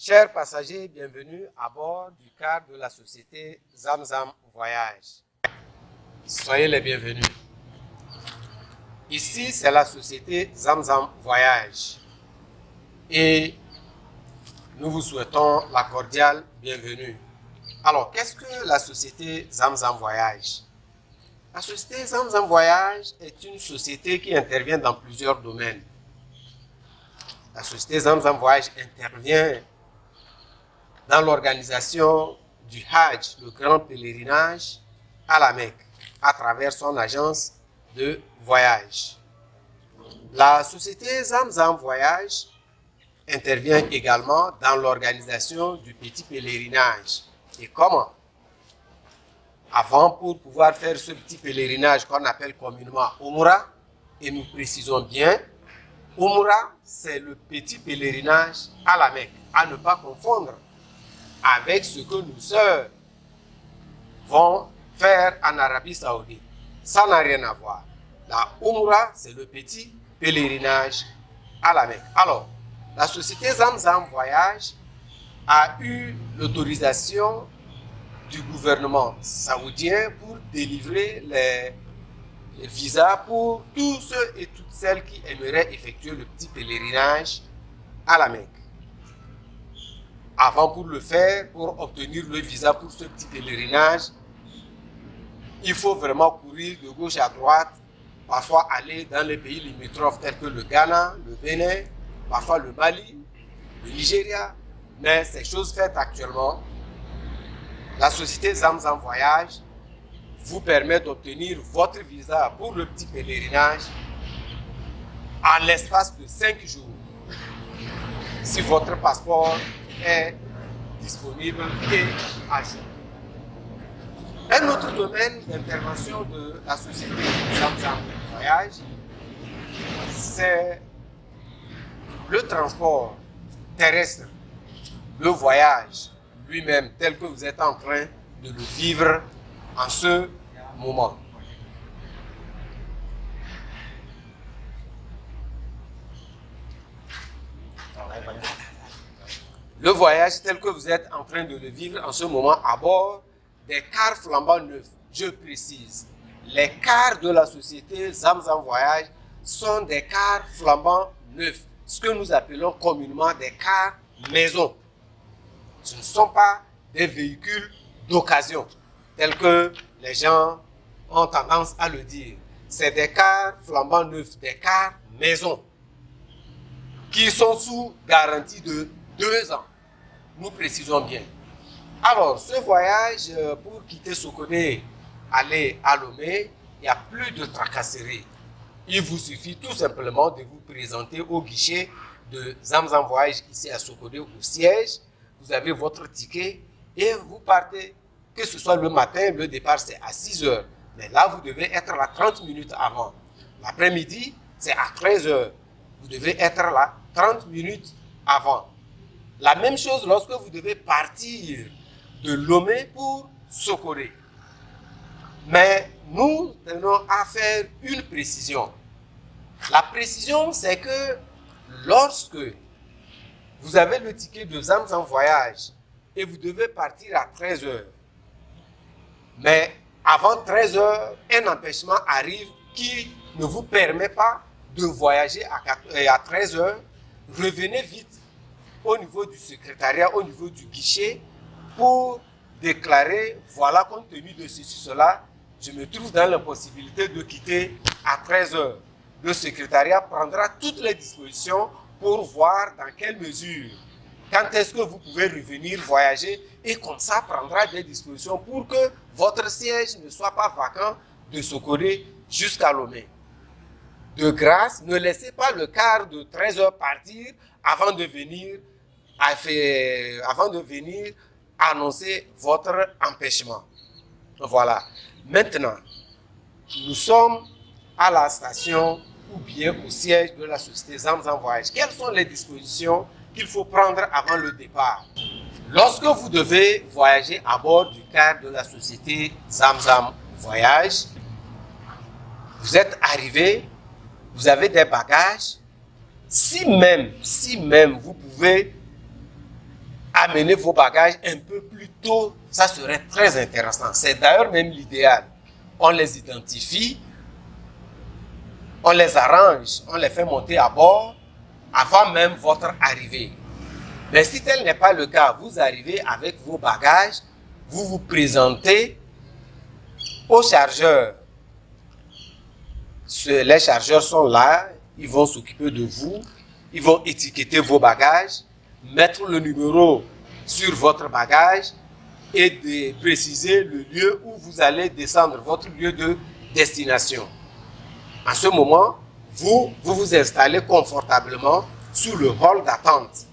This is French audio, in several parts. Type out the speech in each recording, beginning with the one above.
Chers passagers, bienvenue à bord du car de la société Zamzam Voyage. Soyez les bienvenus. Ici, c'est la société Zamzam Voyage et nous vous souhaitons la cordiale bienvenue. Alors, qu'est-ce que la société Zamzam Voyage? La société Zamzam Voyage est une société qui intervient dans plusieurs domaines. La société Zamzam Voyage intervient dans l'organisation du Hajj, le grand pèlerinage à la Mecque, à travers son agence de voyage. La société Zamzam Voyage intervient également dans l'organisation du petit pèlerinage. Et comment? Avant, pour pouvoir faire ce petit pèlerinage qu'on appelle communément Umrah, et nous précisons bien, Umrah, c'est le petit pèlerinage à la Mecque, à ne pas confondre avec ce que nos sœurs vont faire en Arabie Saoudite. Ça n'a rien à voir. La Umrah, c'est le petit pèlerinage à la Mecque. Alors, la société Zamzam Voyage a eu l'autorisation du gouvernement saoudien pour délivrer les visas pour tous ceux et toutes celles qui aimeraient effectuer le petit pèlerinage à la Mecque. Avant, pour le faire, pour obtenir le visa pour ce petit pèlerinage, il faut vraiment courir de gauche à droite, parfois aller dans les pays limitrophes tels que le Ghana, le Bénin, parfois le Mali, le Nigeria. Mais ces choses faites actuellement, la société Zamzam Voyage vous permet d'obtenir votre visa pour le petit pèlerinage en l'espace de 5 jours. Si votre passeport est disponible et à jour. Un autre domaine d'intervention de la société Zamzam Voyage, c'est le transport terrestre, le voyage lui-même tel que vous êtes en train de le vivre en ce moment. Le voyage tel que vous êtes en train de le vivre en ce moment à bord des cars flambant neufs. Je précise, les cars de la société Zamzam Voyage sont des cars flambant neufs, ce que nous appelons communément des cars maison. Ce ne sont pas des véhicules d'occasion, tels que les gens ont tendance à le dire. C'est des cars flambant neufs, des cars maison, qui sont sous garantie de 2 ans. Nous précisons bien. Alors, ce voyage, pour quitter Sokoné, aller à Lomé, il n'y a plus de tracasserie. Il vous suffit tout simplement de vous présenter au guichet de Zamzam Voyage ici à Sokoné, au siège. Vous avez votre ticket et vous partez. Que ce soit le matin, le départ c'est à 6 heures. Mais là, vous devez être là 30 minutes avant. L'après-midi, c'est à 13 heures. Vous devez être là 30 minutes avant. La même chose lorsque vous devez partir de Lomé pour Sokoré. Mais nous tenons à faire une précision. La précision, c'est que lorsque vous avez le ticket de Zamzam Voyage et vous devez partir à 13 heures, mais avant 13 heures, un empêchement arrive qui ne vous permet pas de voyager à 13 heures, revenez vite au niveau du secrétariat, au niveau du guichet, pour déclarer, voilà, compte tenu de ceci, cela, je me trouve dans l'impossibilité de quitter à 13 heures. Le secrétariat prendra toutes les dispositions pour voir dans quelle mesure, quand est-ce que vous pouvez revenir voyager, et comme ça prendra des dispositions pour que votre siège ne soit pas vacant de Sokoré jusqu'à Lomé. De grâce, ne laissez pas le quart de 13 heures partir avant de venir annoncer votre empêchement. Voilà. Maintenant, nous sommes à la station ou bien au siège de la société Zamzam Voyage. Quelles sont les dispositions qu'il faut prendre avant le départ? Lorsque vous devez voyager à bord du car de la société Zamzam Voyage, vous êtes arrivé, vous avez des bagages. Si même vous pouvez amener vos bagages un peu plus tôt, ça serait très intéressant. C'est d'ailleurs même l'idéal. On les identifie, on les arrange, on les fait monter à bord avant même votre arrivée. Mais si tel n'est pas le cas, vous arrivez avec vos bagages, vous vous présentez au chargeur. Les chargeurs sont là, ils vont s'occuper de vous, ils vont étiqueter vos bagages, mettre le numéro sur votre bagage et de préciser le lieu où vous allez descendre, votre lieu de destination. En ce moment, vous vous installez confortablement sous le hall d'attente.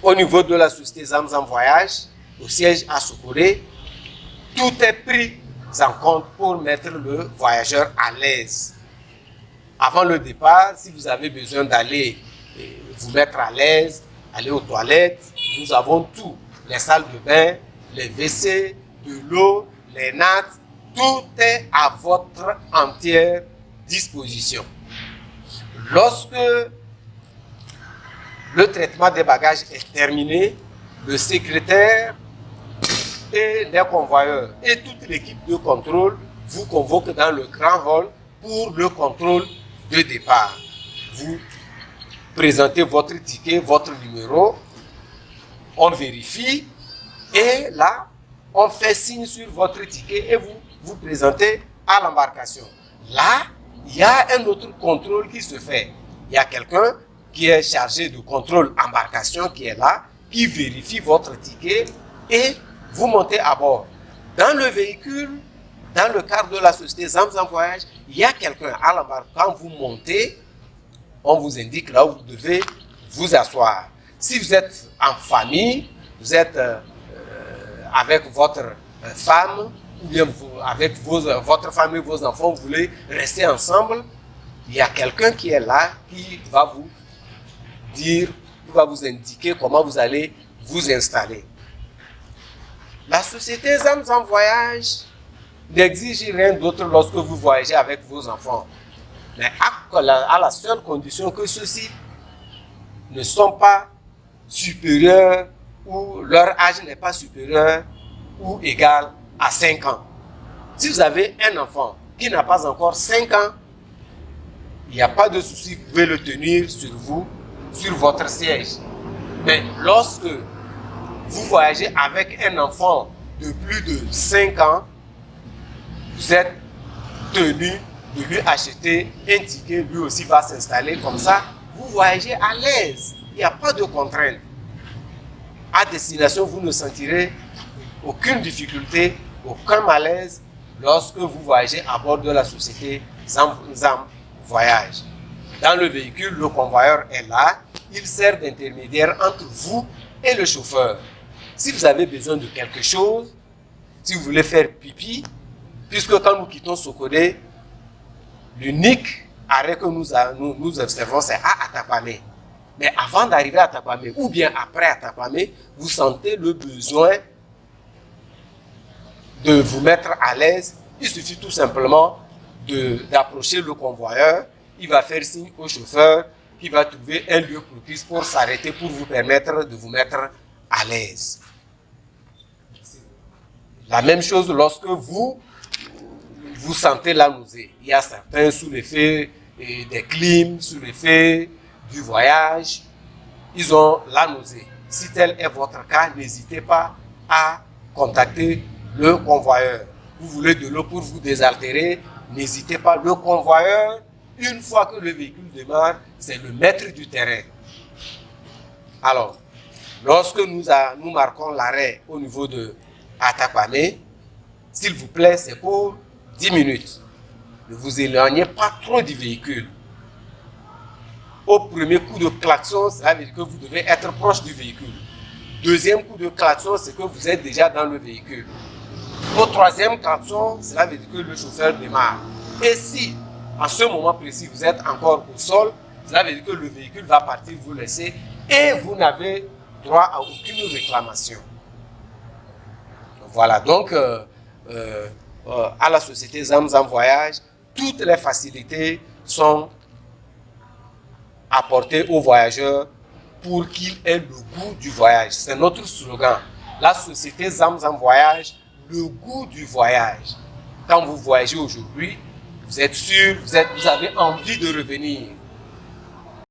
Au niveau de la société Zamzam Voyage, au siège à Sokoré, tout est pris en compte pour mettre le voyageur à l'aise. Avant le départ, si vous avez besoin d'aller vous mettre à l'aise, aller aux toilettes, nous avons tout. Les salles de bain, les WC, de l'eau, les nattes, tout est à votre entière disposition. Lorsque le traitement des bagages est terminé, le secrétaire et les convoyeurs et toute l'équipe de contrôle vous convoquent dans le grand hall pour le contrôle de départ. Vous présentez votre ticket, votre numéro, on vérifie et là, on fait signe sur votre ticket et vous vous présentez à l'embarcation. Là, il y a un autre contrôle qui se fait. Il y a quelqu'un qui est chargé de contrôle embarcation qui est là, qui vérifie votre ticket et vous montez à bord. Dans le véhicule, dans le cadre de la société Zamzam Voyage, il y a quelqu'un à l'embarcation. Quand vous montez, on vous indique là où vous devez vous asseoir. Si vous êtes en famille, vous êtes avec votre femme, ou bien avec votre famille, vos enfants, vous voulez rester ensemble, il y a quelqu'un qui est là, qui va vous dire, qui va vous indiquer comment vous allez vous installer. La société Zamzam Voyage n'exige rien d'autre lorsque vous voyagez avec vos enfants. Mais à la seule condition que ceux-ci ne sont pas supérieurs ou leur âge n'est pas supérieur ou égal à 5 ans. Si vous avez un enfant qui n'a pas encore 5 ans, il n'y a pas de souci, vous pouvez le tenir sur vous, sur votre siège. Mais lorsque vous voyagez avec un enfant de plus de 5 ans, vous êtes tenu de lui acheter un ticket, lui aussi va s'installer comme ça. Vous voyagez à l'aise, il n'y a pas de contrainte. À destination, vous ne sentirez aucune difficulté, aucun malaise lorsque vous voyagez à bord de la société Zamzam Voyage. Dans le véhicule, le convoyeur est là, il sert d'intermédiaire entre vous et le chauffeur. Si vous avez besoin de quelque chose, si vous voulez faire pipi, puisque quand nous quittons Sokodé, l'unique arrêt que nous observons, c'est à Atapamé. Mais avant d'arriver à Atapamé, ou bien après Atapamé, vous sentez le besoin de vous mettre à l'aise. Il suffit tout simplement d'approcher le convoyeur. Il va faire signe au chauffeur qui va trouver un lieu propice pour s'arrêter, pour vous permettre de vous mettre à l'aise. La même chose lorsque vous sentez la nausée. Il y a certains sous l'effet des clims, sous l'effet du voyage, ils ont la nausée. Si tel est votre cas, n'hésitez pas à contacter le convoyeur. Vous voulez de l'eau pour vous désaltérer, n'hésitez pas. Le convoyeur, une fois que le véhicule démarre, c'est le maître du terrain. Alors, lorsque nous marquons l'arrêt au niveau de Atapamé, s'il vous plaît, c'est pour 10 minutes. Ne vous éloignez pas trop du véhicule. Au premier coup de klaxon, cela veut dire que vous devez être proche du véhicule. Deuxième coup de klaxon, c'est que vous êtes déjà dans le véhicule. Au troisième klaxon, cela veut dire que le chauffeur démarre. Et si, en ce moment précis, vous êtes encore au sol, cela veut dire que le véhicule va partir, vous laisser, et vous n'avez droit à aucune réclamation. Voilà, donc, à la société Zamzam Voyage, toutes les facilités sont apportées aux voyageurs pour qu'il ait le goût du voyage. C'est notre slogan. La société Zamzam Voyage, le goût du voyage. Quand vous voyagez aujourd'hui, vous êtes sûr, vous avez envie de revenir.